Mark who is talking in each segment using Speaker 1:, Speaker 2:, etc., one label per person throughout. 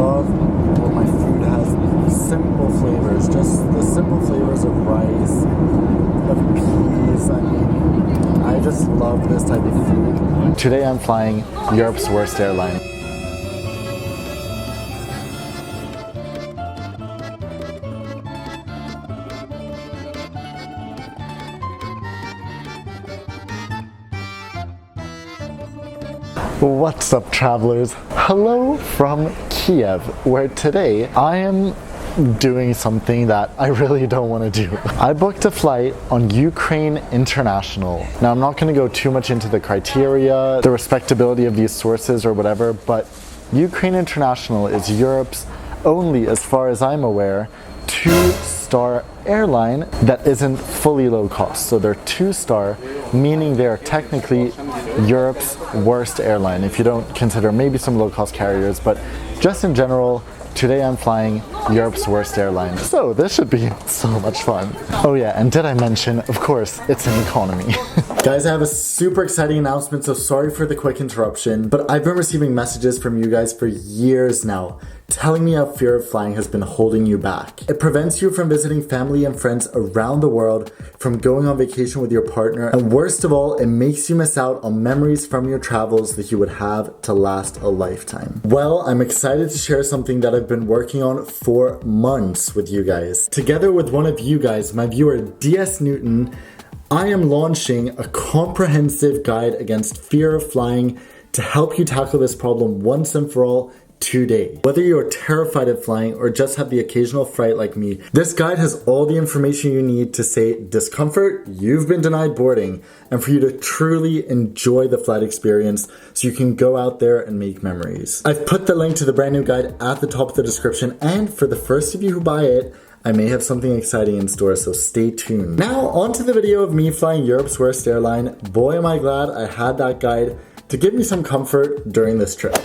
Speaker 1: love what my food has. Simple flavors, just the simple flavors of rice, of peas. I mean, I just love this type of food. Today I'm flying Europe's worst airline. What's up, travelers? Hello from Kiev, where today I am doing something that I really don't want to do. I booked a flight on Ukraine International. Now, I'm not going to go too much into the criteria, the respectability of these sources or whatever, but Ukraine International is Europe's only, as far as I'm aware, 2-star airline that isn't fully low cost. So they're 2-star, meaning they're technically Europe's worst airline, if you don't consider maybe some low-cost carriers, but just in general, today I'm flying Europe's worst airline. So this should be so much fun. Oh yeah, and did I mention, of course, it's an economy. Guys, I have a super exciting announcement, so sorry for the quick interruption, but I've been receiving messages from you guys for years now, telling me how fear of flying has been holding you back. It prevents you from visiting family and friends around the world, from going on vacation with your partner, and worst of all, it makes you miss out on memories from your travels that you would have to last a lifetime. Well, I'm excited to share something that I've been working on for months with you guys. Together with one of you guys, my viewer DS Newton, I am launching a comprehensive guide against fear of flying to help you tackle this problem once and for all today. Whether you're terrified of flying or just have the occasional fright like me, this guide has all the information you need to say discomfort, you've been denied boarding, and for you to truly enjoy the flight experience so you can go out there and make memories. I've put the link to the brand new guide at the top of the description, and for the first of you who buy it, I may have something exciting in store, so stay tuned. Now, on to the video of me flying Europe's worst airline. Boy, am I glad I had that guide to give me some comfort during this trip.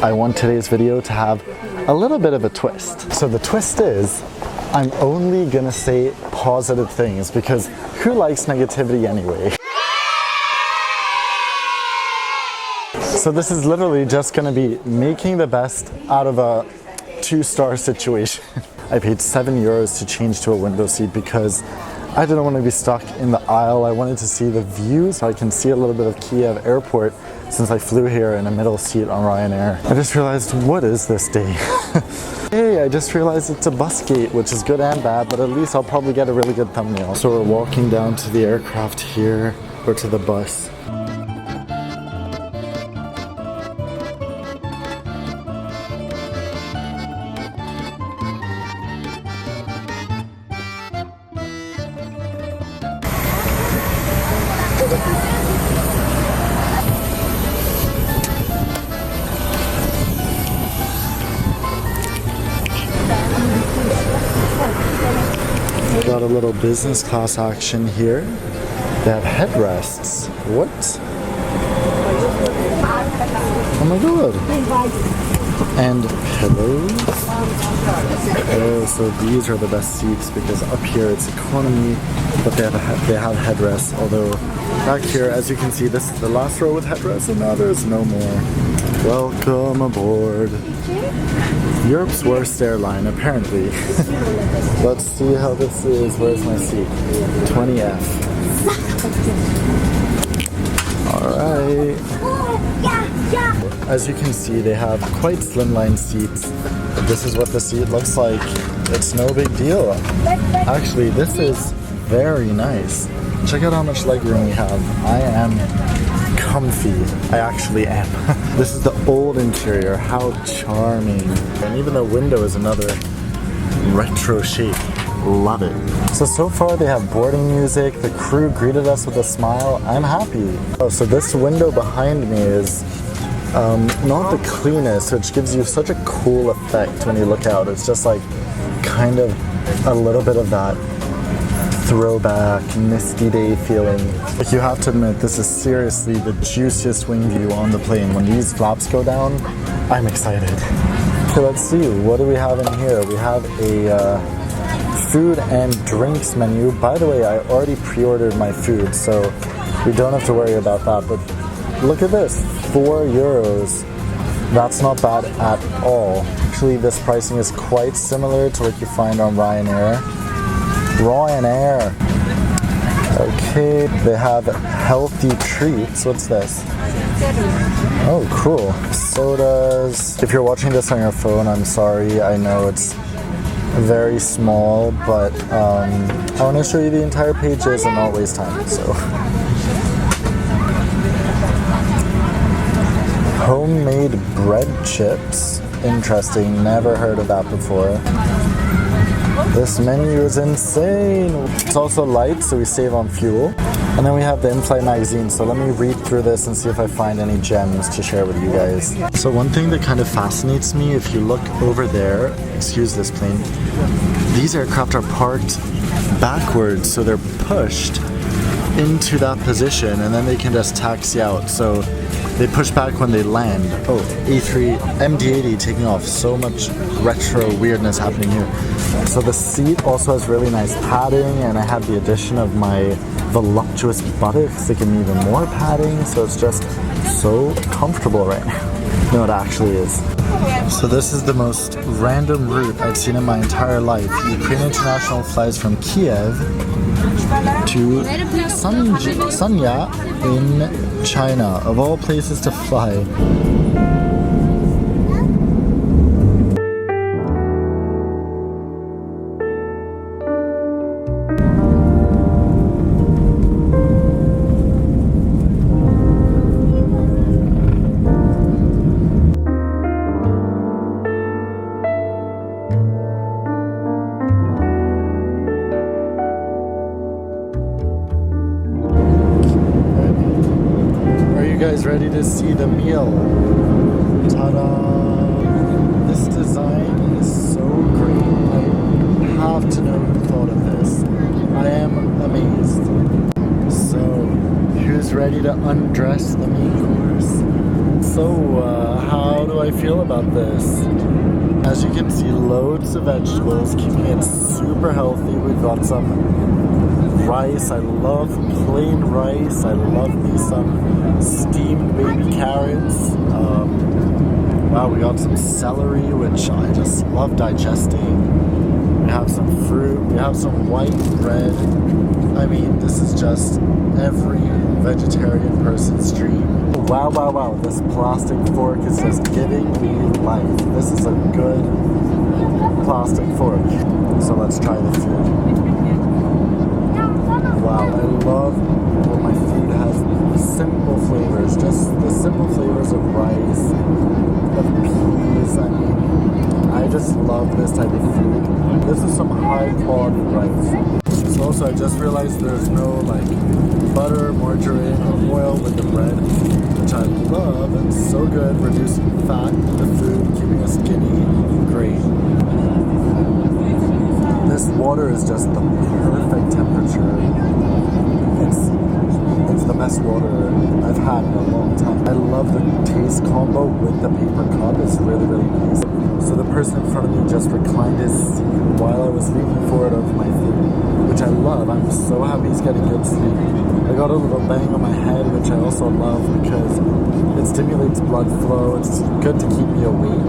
Speaker 1: I want today's video to have a little bit of a twist. So the twist is, I'm only gonna say positive things because who likes negativity anyway? So this is literally just gonna be making the best out of a 2-star situation. I paid €7 to change to a window seat because I didn't want to be stuck in the aisle. I wanted to see the view so I can see a little bit of Kiev airport since I flew here in a middle seat on Ryanair. I just realized, what is this day? Hey, I just realized it's a bus gate, which is good and bad, but at least I'll probably get a really good thumbnail. So we're walking down to the aircraft here, or to the bus. Got a little business class action here. They have headrests. What? Oh my god. And pillows. Oh, so these are the best seats because up here it's economy, but they have headrests. Although back here, as you can see, this is the last row with headrests, and now there's no more. Welcome aboard. Europe's worst airline, apparently. Let's see how this is. Where's my seat? 20F. Alright. As you can see, they have quite slimline seats. This is what the seat looks like. It's no big deal. Actually, this is very nice. Check out how much legroom we have. I am comfy. I actually am. This is the old interior. How charming. And even the window is another retro shape. Love it. So far they have boarding music. The crew greeted us with a smile. I'm happy. Oh, so this window behind me is not the cleanest, which gives you such a cool effect when you look out. It's just like kind of a little bit of that throwback, misty day feeling. Like, you have to admit, this is seriously the juiciest wing view on the plane. When these flaps go down, I'm excited. Okay, let's see. What do we have in here? We have a food and drinks menu. By the way, I already pre-ordered my food, so we don't have to worry about that. But look at this, €4. That's not bad at all. Actually, this pricing is quite similar to what you find on Ryanair. Okay, they have healthy treats. What's this? Oh, cool. Sodas. If you're watching this on your phone, I'm sorry. I know it's very small, but I want to show you the entire pages and not waste time. So, homemade bread chips. Interesting. Never heard of that before. This menu is insane. It's also light, so we save on fuel. And then we have the in-flight magazine. So let me read through this and see if I find any gems to share with you guys. So one thing that kind of fascinates me, if you look over there, excuse this plane, these aircraft are parked backwards, so they're pushed into that position and then they can just taxi out. So they push back when they land. Oh, A3 MD-80 taking off. So much retro weirdness happening here. So the seat also has really nice padding, and I have the addition of my voluptuous buttocks that give me even more padding, so it's just so comfortable right now. No, it actually is. So this is the most random route I've seen in my entire life. Ukraine International flies from Kiev to Sanya in China, of all places to fly. Ready to see the meal. Ta-da! This design is so great. I have to know who thought of this. I am amazed. So, who's ready to undress the main course? So, how do I feel about this? As you can see, loads of vegetables, keeping it super healthy. We've got some rice. I love plain rice. I love me some steamed baby carrots. Wow, we got some celery, which I just love digesting. We have some fruit. We have some white bread. I mean, this is just every vegetarian person's dream. Wow, wow, wow. This plastic fork is just giving me life. This is a good plastic fork. So let's try the food. Wow, I love what my food has. Simple flavors, just the simple flavors of rice, of peas. I mean, I just love this type of food. This is some high quality rice. So also, I just realized there's no like butter, margarine, or oil with the bread, which I love. It's so good, reducing fat in the food, keeping us skinny. Great. This water is just the perfect temperature. It's the best water I've had in a long time. I love the taste combo with the paper cup. It's really, really nice. So the person in front of me just reclined his seat while I was leaning forward over my food, which I love. I'm so happy he's getting good sleep. I got a little bang on my head, which I also love because it stimulates blood flow. It's good to keep me awake.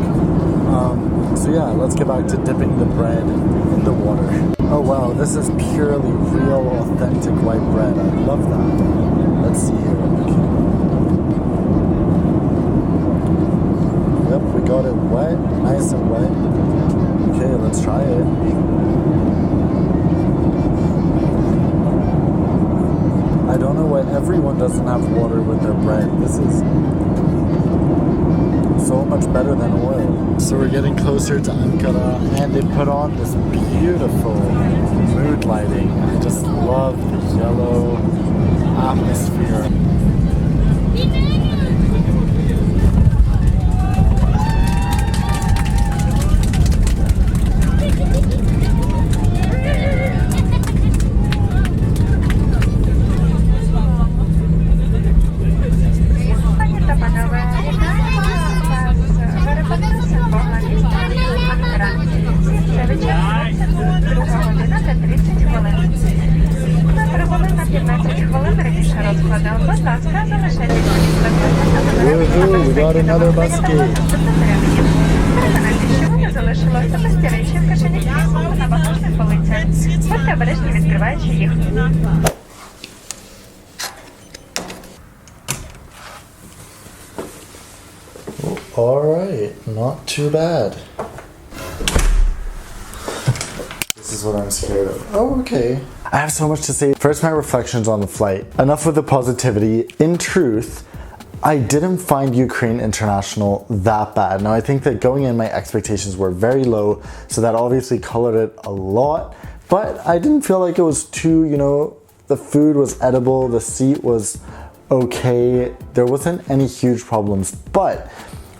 Speaker 1: So yeah, let's get back to dipping the bread in the water. Oh wow, this is purely real, authentic white bread. I love that. Let's see here. Yep, we got it wet, nice and wet. Okay, let's try it. I don't know why everyone doesn't have water with their bread. This is so much better than oil. So we're getting closer to Ankara, and they put on this beautiful mood lighting. I just love the yellow atmosphere. got another bus gate.
Speaker 2: Переконайте, що ви не залишили особисті речі в кишенях крісла та на багажних полицях. Будьте обережні, відкриваючи їх.
Speaker 1: Alright, not too bad. This is what I'm scared of. Oh, okay. I have so much to say. First, my reflections on the flight. Enough with the positivity. In truth, I didn't find Ukraine International that bad. Now, I think that going in, my expectations were very low, so that obviously colored it a lot. But I didn't feel like it was too, the food was edible, the seat was okay. There wasn't any huge problems. But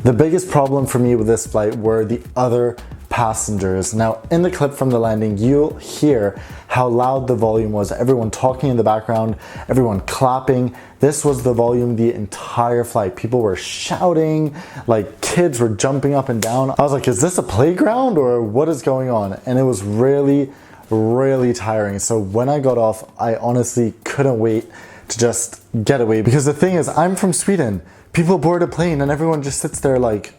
Speaker 1: the biggest problem for me with this flight were the other passengers. Now, in the clip from the landing, you'll hear how loud the volume was. Everyone talking in the background, everyone clapping. This was the volume the entire flight. People were shouting, like kids were jumping up and down. I was like, is this a playground or what is going on? And it was really, really tiring. So when I got off, I honestly couldn't wait to just get away. Because the thing is, I'm from Sweden. People board a plane and everyone just sits there like,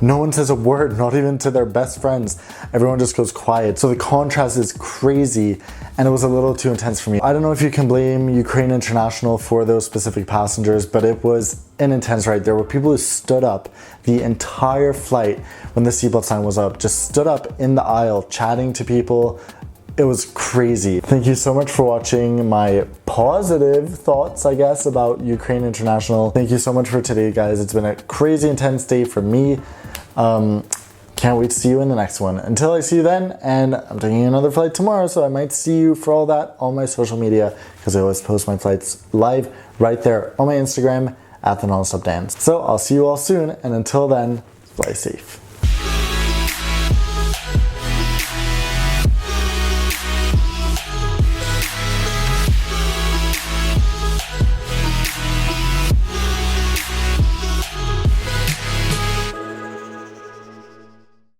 Speaker 1: no one says a word, not even to their best friends. Everyone just goes quiet. So the contrast is crazy and it was a little too intense for me. I don't know if you can blame Ukraine International for those specific passengers, but it was an intense ride. There were people who stood up the entire flight when the seatbelt sign was up, just stood up in the aisle, chatting to people. It was crazy. Thank you so much for watching my positive thoughts, I guess, about Ukraine International. Thank you so much for today, guys. It's been a crazy intense day for me. Can't wait to see you in the next one. Until I see you then, and I'm taking another flight tomorrow, so I might see you for all that on my social media, because I always post my flights live right there on my Instagram at the Nonstop Dance. So I'll see you all soon, and until then, fly safe.